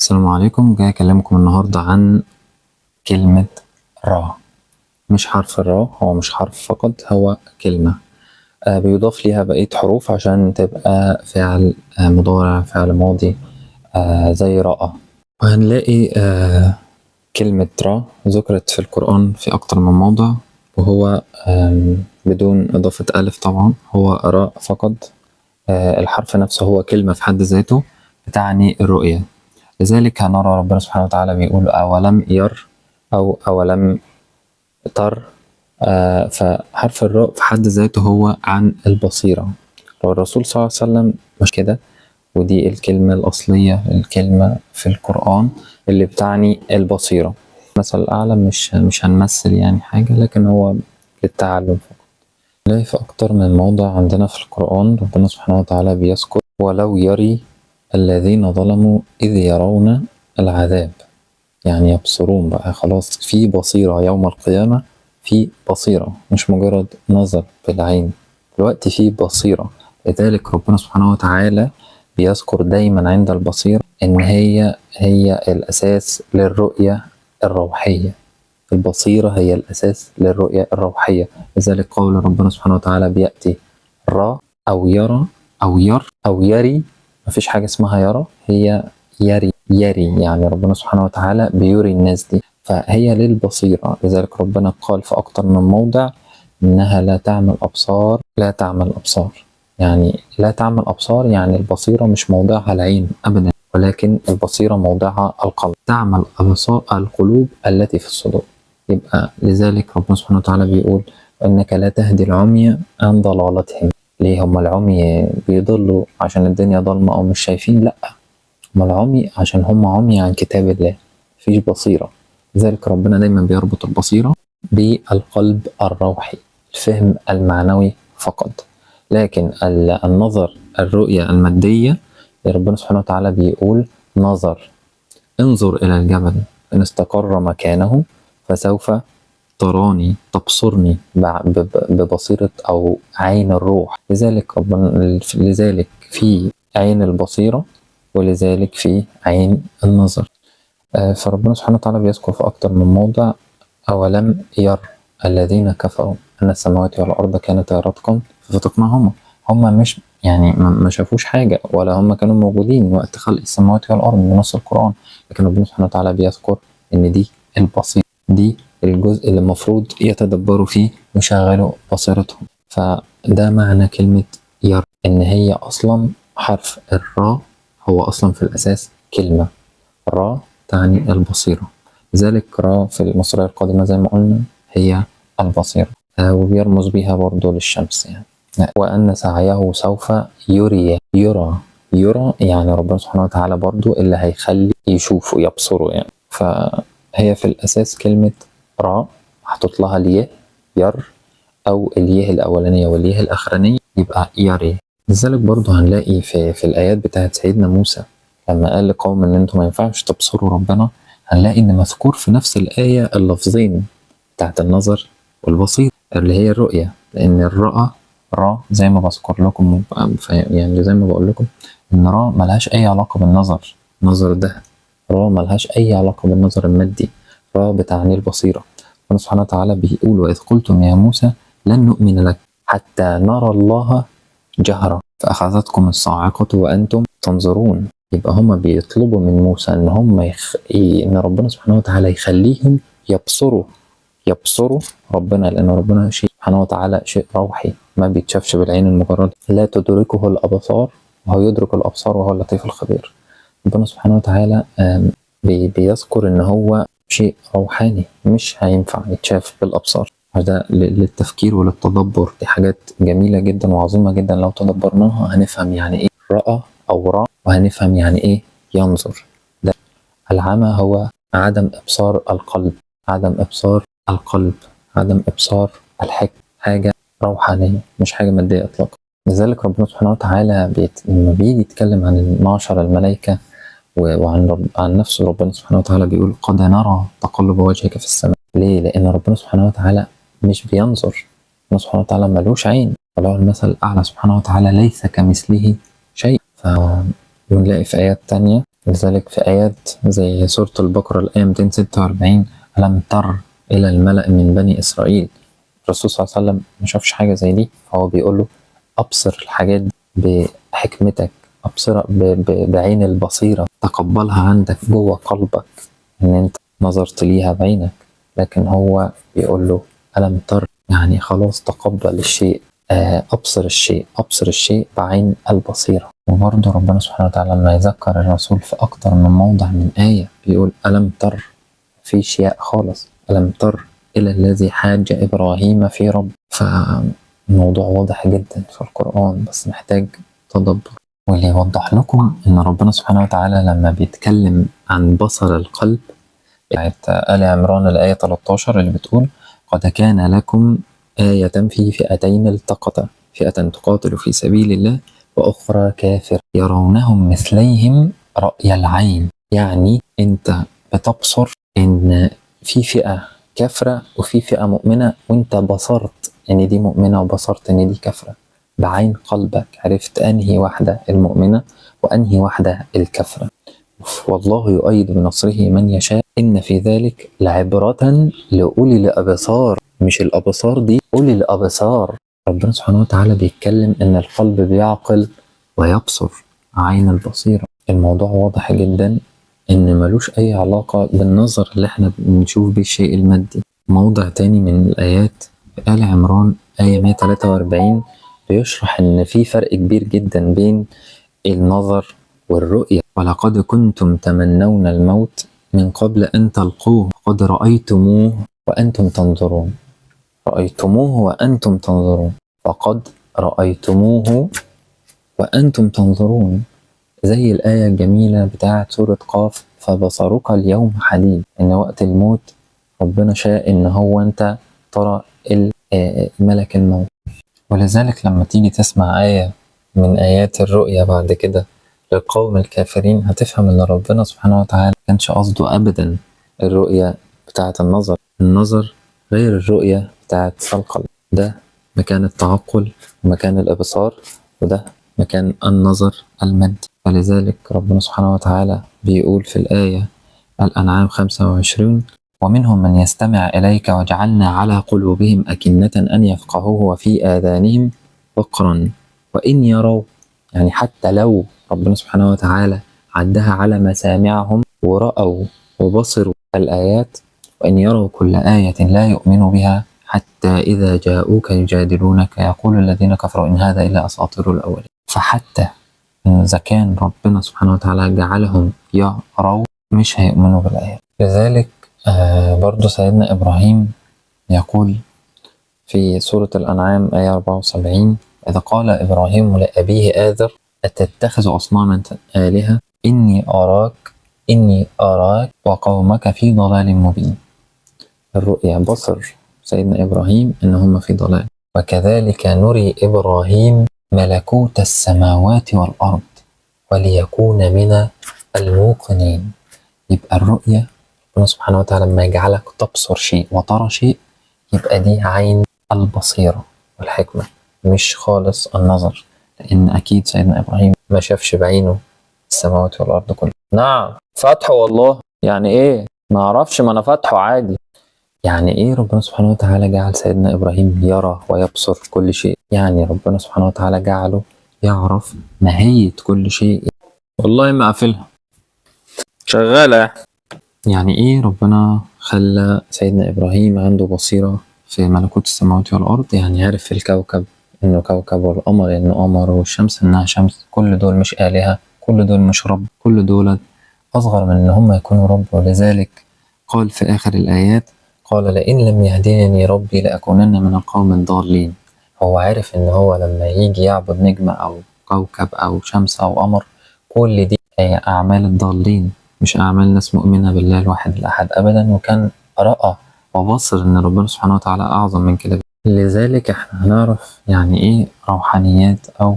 السلام عليكم، جاي أكلمكم النهاردة عن كلمة را. مش حرف الرا، هو مش حرف فقط، هو كلمة بيضاف ليها بقية حروف عشان تبقى فعل مضارع، فعل ماضي زي رأى. وهنلاقي كلمة را ذكرت في القرآن في أكتر من موضع، وهو بدون إضافة ألف طبعا، هو راء فقط. الحرف نفسه هو كلمة في حد ذاته بتعني الرؤية. لذلك هنرى ربنا سبحانه وتعالى بيقول أولم ير أو أولم تر. فحرف الراء في حد ذاته هو عن البصيرة. والرسول صلى الله عليه وسلم مش كده، ودي الكلمة الأصلية، الكلمة في القرآن اللي بتعني البصيرة. مثل الأعلى، مش هنمثل يعني حاجة، لكن هو للتعلم فقط. نلاقي في أكتر من موضع عندنا في القرآن ربنا سبحانه وتعالى بيذكر ولو يري الذين ظلموا إذ يرون العذاب. يعني يبصرون بقى، خلاص في بصيرة يوم القيامة، في بصيرة مش مجرد نظر بالعين، دلوقتي في بصيرة. لذلك ربنا سبحانه وتعالى بيذكر دايما عند البصيرة إن هي الأساس للرؤية الروحية. البصيرة هي الأساس للرؤية الروحية. لذلك قول ربنا سبحانه وتعالى بيأتي را أو يرى أو ير أو يري. مفيش حاجة اسمها يرى، هي يري يعني ربنا سبحانه وتعالى بيري الناس دي، فهي للبصيرة. لذلك ربنا قال في أكتر من موضع إنها لا تعمل أبصار، لا تعمل أبصار. يعني لا تعمل أبصار، يعني البصيرة مش موضعها العين أبدا، ولكن البصيرة موضعها القلب. تعمل أبصار القلوب التي في الصدور. يبقى لذلك ربنا سبحانه وتعالى بيقول إنك لا تهدي العمي عن ضلالتهم. ليه هم العمي بيضلوا عشان الدنيا ضلمة أو مش شايفين؟ لأ، هم العمي عشان هم عمي عن كتاب الله، مفيش بصيرة. لذلك ربنا دايما بيربط البصيرة بالقلب الروحي، الفهم المعنوي فقط. لكن النظر، الرؤية المادية، ربنا سبحانه وتعالى بيقول نظر، انظر إلى الجبل إن استقر مكانه فسوف تراني، تبصرني ببصيرة أو عين الروح. لذلك في عين البصيرة، ولذلك في عين النظر. فربنا سبحانه وتعالى بيذكر في أكتر من موضع أولم ير الذين كفروا أن السماوات والأرض كانتا رتقا ففتقناهما. هم مش يعني ما شافوش حاجة، ولا هم كانوا موجودين وقت خلق السماوات والأرض من نص القرآن، لكن ربنا سبحانه وتعالى بيذكر إن دي البصيرة، دي الجزء اللي المفروض يتدبروا فيه ويشغلوا بصيرتهم. فده معنى كلمة ير، إن هي أصلا حرف الراء هو أصلا في الأساس كلمة را تعني البصيرة. لذلك را في المصرية القديمة زي ما قلنا هي البصيرة، وبيرمز بها برضو للشمس يعني. وأن سعيه سوف يرى يعني ربنا سبحانه وتعالى برضو اللي هيخلي يشوفه يبصره يعني. فهي في الأساس كلمة را محطوط لها الياء ير، أو الياء الأولانية والياء الأخرانية يبقى يري. لذلك برضو هنلاقي في الآيات بتاعت سيدنا موسى لما قال لقوم إن أنتم ما ينفعش تبصروا ربنا، هنلاقي إن مذكور في نفس الآية اللفظين بتاعت النظر والبصير اللي هي الرؤية. لأن الرأى را زي ما بذكر لكم، يعني زي ما بقول لكم إن را ملهاش أي علاقة بالنظر، النظر ده را ملهاش أي علاقة بالنظر المادي، را بتعني البصيرة. ربنا سبحانه وتعالى بيقول وإذ قلتم يا موسى لن نؤمن لك حتى نرى الله جهرة فأخذتكم الصاعقة وأنتم تنظرون. يبقى هما بيطلبوا من موسى إن هم إن ربنا سبحانه وتعالى يخليهم يبصروا ربنا، لأن ربنا شيء سبحانه وتعالى شيء روحي ما بيتشافش بالعين المجرد، لا تدركه الأبصار وهو يدرك الأبصار وهو اللطيف الخبير. ربنا سبحانه وتعالى بيذكر إن هو شيء روحاني مش هينفع يتشاف بالأبصار. هذا للتفكير وللتدبر، دي حاجات جميلة جدا وعظيمة جدا، لو تدبرناها هنفهم يعني إيه رأى أو رأى، وهنفهم يعني إيه ينظر. ده العمى هو عدم إبصار القلب، عدم إبصار القلب، عدم إبصار الحكم، حاجة روحانية مش حاجة مادية إطلاقا. لذلك ربنا سبحانه وتعالى لما بيجي يتكلم عن معشر الملائكة عن نفسه، ربنا سبحانه وتعالى بيقول قد نرى تقلب وجهك في السماء. ليه؟ لأن ربنا سبحانه وتعالى مش بينظر، ربنا سبحانه وتعالى ملوش عين، وله المثل الأعلى سبحانه وتعالى ليس كمثله شيء. فنلاقي في آيات تانية لذلك في آيات زي سورة البقرة الآية 246 ألم تر إلى الملأ من بني إسرائيل. الرسول صلى الله عليه وسلم ما شافش حاجة زي دي، فهو بيقول له أبصر الحاجات دي بحكمتك، أبصرها بعين البصيرة، تقبلها عندك جوه قلبك إن أنت نظرت ليها بعينك. لكن هو بيقول له ألم تر، يعني خلاص تقبل الشيء، أبصر الشيء، أبصر الشيء بعين البصيرة. وبرضه ربنا سبحانه وتعالى لما يذكر الرسول في أكتر من موضع من آية بيقول ألم تر، في شيء خالص، ألم تر إلى الذي حاج إبراهيم في رب. فالموضوع واضح جدا في القرآن بس محتاج تدبر. واللي يوضح لكم إن ربنا سبحانه وتعالى لما بيتكلم عن بصر القلب بتاعت آل عمران الآية 13 اللي بتقول قد كان لكم آية في فئتين التقتا، فئة تقاتل في سبيل الله وأخرى كافر يرونهم مثليهم رأي العين. يعني أنت بتبصر إن في فئة كافرة وفي فئة مؤمنة، وأنت بصرت إن دي مؤمنة وبصرت إن دي كافرة بعين قلبك، عرفت أنهي واحدة المؤمنة وأنهي واحدة الكافرة. والله يؤيد بنصره من يشاء إن في ذلك لعبرة لأولي الأبصار. مش الأبصار دي، أولي الأبصار. ربنا سبحانه وتعالى بيتكلم إن القلب بيعقل ويبصر، عين البصيرة. الموضوع واضح جدا إن ملوش أي علاقة بالنظر اللي احنا بنشوف بيه الشيء المادي. موضع تاني من الآيات في آل عمران آية 143 بيشرح إن في فرق كبير جدا بين النظر والرؤية. ولقد كنتم تمنون الموت من قبل أن تلقوه قد رأيتموه وأنتم تنظرون، رأيتموه وأنتم تنظرون، فقد رأيتموه وأنتم تنظرون. زي الآية الجميلة بتاعت سورة قاف فبصرك اليوم حديد، إن وقت الموت ربنا شاء إن هو أنت ترى ملك الموت. ولذلك لما تيجي تسمع آية من آيات الرؤية بعد كده للقوم الكافرين هتفهم إن ربنا سبحانه وتعالى كانش قصده أبدا الرؤية بتاعة النظر. النظر غير الرؤية بتاعة القلب، ده مكان التعقل ومكان الإبصار، وده مكان النظر المادي. فلذلك ربنا سبحانه وتعالى بيقول في الآية الأنعام 25 ومنهم من يستمع إليك وجعلنا على قلوبهم أكنة أن يفقهوه وفي آذانهم وقرا وإن يروا، يعني حتى لو ربنا سبحانه وتعالى عدها على مسامعهم ورأوا وبصروا الآيات، وإن يروا كل آية لا يؤمنوا بها حتى إذا جاءوك يجادلونك يقول الذين كفروا إن هذا إلا أساطير الأولين. فحتى إذا كان ربنا سبحانه وتعالى جعلهم يروا مش هيؤمنوا بالآيات. لذلك برضو سيدنا إبراهيم يقول في سورة الأنعام آية 74 إذا قال إبراهيم لأبيه آذر أتتخذ أصناما آلهة إني أراك وقومك في ضلال مبين. الرؤيا بصر سيدنا إبراهيم إن هم في ضلال. وكذلك نري إبراهيم ملكوت السماوات والأرض وليكون من الموقنين. يبقى الرؤيا ربنا سبحانه وتعالى لما يجعلك تبصر شيء وترى شيء يبقى دي عين البصيرة والحكمة، مش خالص النظر. لأن أكيد سيدنا إبراهيم ما شافش بعينه السماوات والأرض كلها. نعم فتحه والله، يعني إيه؟ ما أعرفش، ما أنا فتحه عادي. يعني إيه ربنا سبحانه وتعالى جعل سيدنا إبراهيم يرى ويبصر كل شيء؟ يعني ربنا سبحانه وتعالى جعله يعرف ماهية كل شيء. والله ما قافلها شغالة. يعني إيه ربنا خلى سيدنا إبراهيم عنده بصيرة في ملكوت السماوات والأرض؟ يعني عارف الكوكب إنه كوكب، والقمر إنه قمر، والشمس إنها شمس. كل دول مش آلهة، كل دول مش رب، كل دول أصغر من إن هم يكونوا رب. ولذلك قال في آخر الآيات قال لئن لم يهديني ربي لأكونن من القوم الضالين. هو عارف إن هو لما يجي يعبد نجمة أو كوكب أو شمس أو قمر كل دي أعمال الضالين، مش أعمال ناس مؤمنة بالله الواحد الأحد أبدا. وكان رأى وبصر إن ربنا سبحانه وتعالى أعظم من كده. لذلك إحنا هنعرف يعني إيه روحانيات أو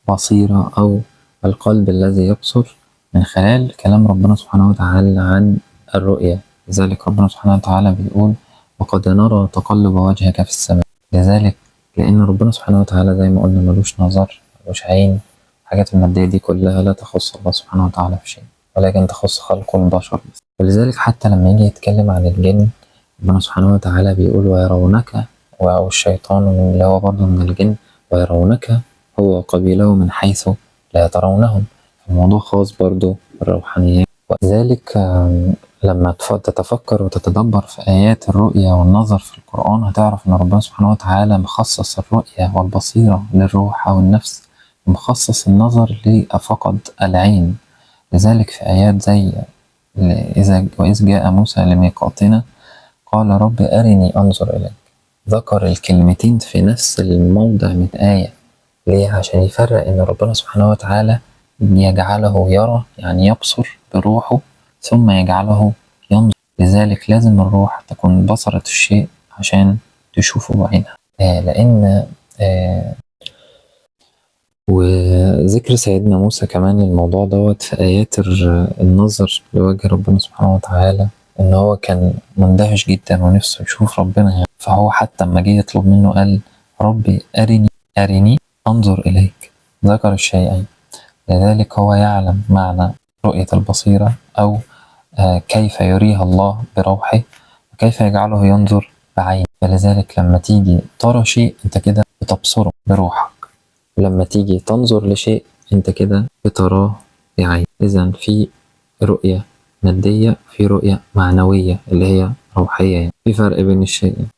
بصيرة أو القلب الذي يبصر من خلال كلام ربنا سبحانه وتعالى عن الرؤية. لذلك ربنا سبحانه وتعالى بيقول وقد نرى تقلب وجهك في السماء. لذلك لأن ربنا سبحانه وتعالى زي ما قلنا ملوش نظر، ملوش عين، الحاجات المادية دي كلها لا تخص الله سبحانه وتعالى في شيء. ولكن تخص خلق البشر. ولذلك حتى لما يجي يتكلم عن الجن ربنا سبحانه وتعالى بيقول ويرونك، أو الشيطان اللي هو برضه من الجن، ويرونك هو وقبيله من حيث لا ترونهم. الموضوع خاص برضه بالروحانيات. ولذلك لما تتفكر وتتدبر في آيات الرؤية والنظر في القرآن هتعرف إن ربنا سبحانه وتعالى مخصص الرؤية والبصيرة للروح أو النفس، ومخصص النظر لفقد العين. لذلك في آيات زي وإذ جاء موسى لميقاتنا قال رب أرني أنظر إليك، ذكر الكلمتين في نفس الموضع من آية. ليه؟ عشان يفرق إن ربنا سبحانه وتعالى يجعله يرى، يعني يبصر بروحه، ثم يجعله ينظر. لذلك لازم الروح تكون بصرت الشيء عشان تشوفه بعينها. لأن وذكر سيدنا موسى كمان الموضوع دوت في آيات النظر لوجه ربنا سبحانه وتعالى، إن هو كان مندهش جدا ونفسه يشوف ربنا يعني. فهو حتى لما جه يطلب منه قال ربي أرني أنظر إليك، ذكر الشيئين. لذلك هو يعلم معنى رؤية البصيرة، أو كيف يريها الله بروحه وكيف يجعله ينظر بعينه. فلذلك لما تيجي ترى شيء أنت كده بتبصره بروحك، لما تيجي تنظر لشيء أنت كده بتراه بعين. إذن في رؤية مادية، في رؤية معنوية اللي هي روحية يعني. في فرق بين الشيئين.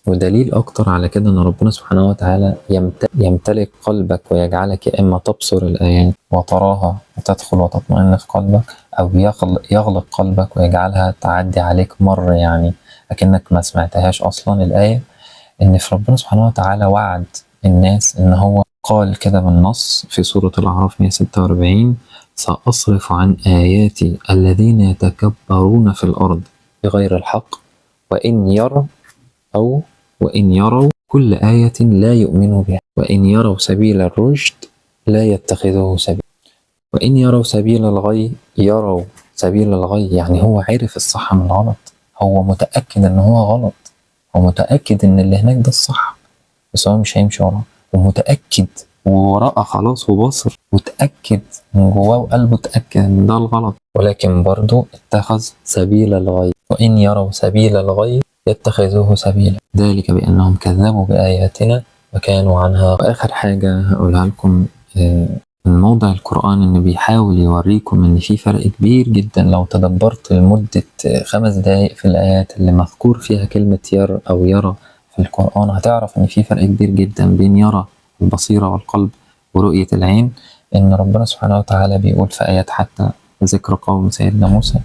ودليل أكتر على كده إن ربنا سبحانه وتعالى يمتلك قلبك ويجعلك يا إما تبصر الآيات وتراها وتدخل وتطمئن في قلبك، أو يغلق قلبك ويجعلها تعدي عليك مر، يعني أكنك ما سمعتهاش أصلا الآية. إن في ربنا سبحانه وتعالى وعد الناس إن هو قال كده بالنص في سورة الأعراف 146 سأصرف عن آياتي الذين يتكبرون في الأرض بغير الحق وإن يروا كل آية لا يؤمنوا بها وإن يروا سبيل الرشد لا يتخذوه سبيلا وإن يروا سبيل الغي. يعني هو عرف الصح من الغلط، هو متأكد إن هو غلط، هو متأكد إن اللي هناك ده الصح، بس هو مش هيمشي وراه، ومتأكد ورأى خلاص وبصر وتأكد من جواه وقلبه تأكد إن ده الغلط، ولكن برضه اتخذ سبيل الغي. وإن يروا سبيل الغي يتخذوه سبيلا ذلك بأنهم كذبوا بآياتنا وكانوا عنها. وآخر حاجة هقولها لكم من موضع القرآن إنه بيحاول يوريكم إن في فرق كبير جدا. لو تدبرت لمدة 5 دقايق في الآيات اللي مذكور فيها كلمة ير أو يرى في القرآن هتعرف إن في فرق كبير جدا بين يرى البصيرة والقلب ورؤية العين. إن ربنا سبحانه وتعالى بيقول في آيات حتى ذكر قوم سيدنا موسى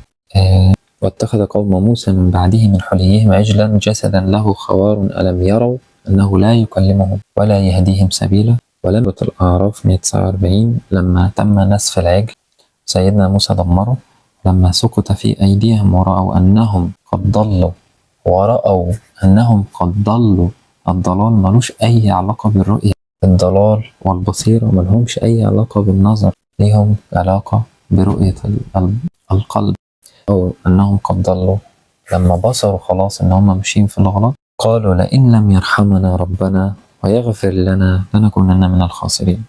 واتخذ قوم موسى من بعده من حليهم عجلا جسدا له خوار ألم يروا أنه لا يكلمهم ولا يهديهم سبيلا. ولما الأعراف 149 لما تم نسف العجل سيدنا موسى دمره، لما سقط في أيديهم ورأوا أنهم قد ضلوا. الضلال ملوش أي علاقة بالرؤية، الضلال والبصيرة ملهمش أي علاقة بالنظر، ليهم علاقة برؤية القلب. أو أنهم قد ضلوا لما بصروا خلاص إن هم ماشيين في الغلط قالوا لئن لم يرحمنا ربنا ويغفر لنا لنكونن من الخاسرين.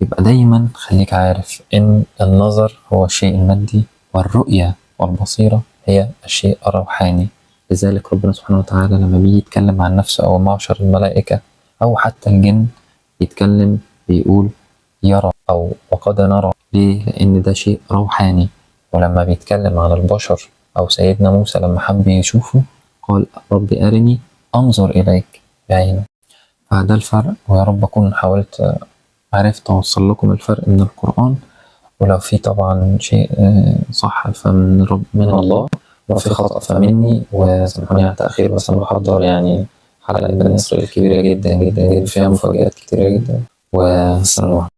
يبقى دايما خليك عارف إن النظر هو الشيء المادي والرؤية والبصيرة هي الشيء الروحاني. لذلك ربنا سبحانه وتعالى لما بيجي يتكلم عن نفسه أو معشر الملائكة أو حتى الجن يتكلم بيقول يرى أو وقد نرى. ليه؟ لأن ده شيء روحاني. ولما بيتكلم عن البشر أو سيدنا موسى لما حب يشوفه قال ربي أرني أنظر إليك بعينه. فده الفرق. ويا رب أكون حاولت عرفت أوصل لكم الفرق من القرآن، ولو في طبعا شيء صح فمن من الله، ولو في خطأ فمني، وسامحوني على التأخير بس أنا بحضر يعني حلقة بني إسرائيل كبيرة جدا جدا جدا فيها مفاجآت كتيرة جدا. والسلام عليكم.